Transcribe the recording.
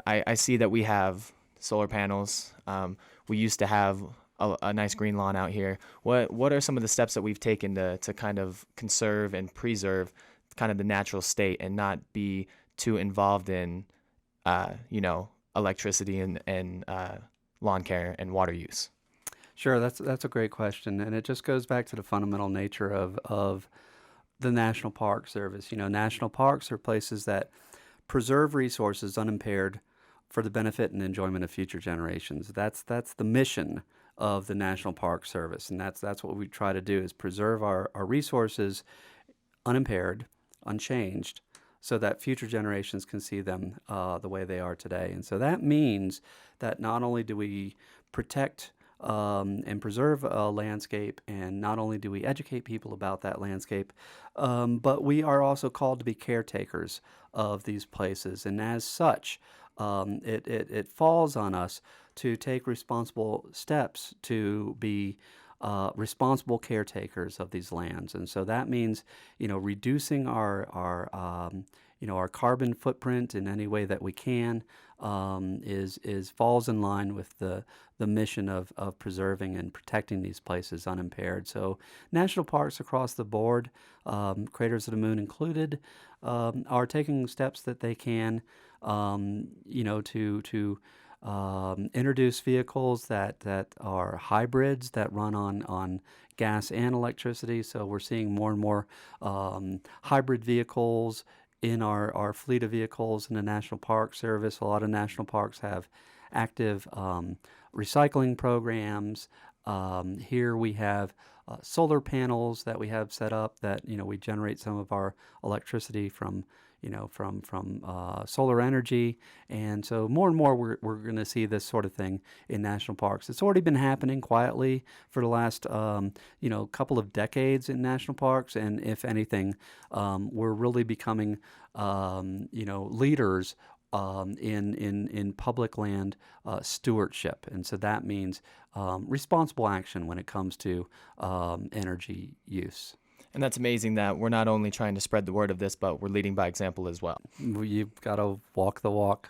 I see that we have solar panels. We used to have a nice green lawn out here. What are some of the steps that we've taken to kind of conserve and preserve kind of the natural state and not be too involved in electricity and lawn care and water use? Sure, that's a great question, and it just goes back to the fundamental nature of the National Park Service. You know, national parks are places that preserve resources unimpaired for the benefit and enjoyment of future generations. That's the mission of the National Park Service, and that's what we try to do is preserve our resources unimpaired, unchanged, so that future generations can see them the way they are today. And so that means that not only do we protect and preserve a landscape, and not only do we educate people about that landscape, but we are also called to be caretakers of these places. And as such, it falls on us to take responsible steps to be responsible caretakers of these lands. And so that means, reducing our carbon footprint in any way that we can, is falls in line with the mission of preserving and protecting these places unimpaired. So national parks across the board, Craters of the Moon included, are taking steps that they can, to introduce vehicles that are hybrids that run on gas and electricity. So we're seeing more and more hybrid vehicles in our fleet of vehicles in the National Park Service. A lot of national parks have active recycling programs. Here we have solar panels that we have set up that we generate some of our electricity from solar energy. And so more and more we're going to see this sort of thing in national parks. It's already been happening quietly for the last couple of decades in national parks, and if anything, we're really becoming leaders in public land stewardship. And so that means responsible action when it comes to energy use. And that's amazing that we're not only trying to spread the word of this, but we're leading by example as well. You've got to walk the walk.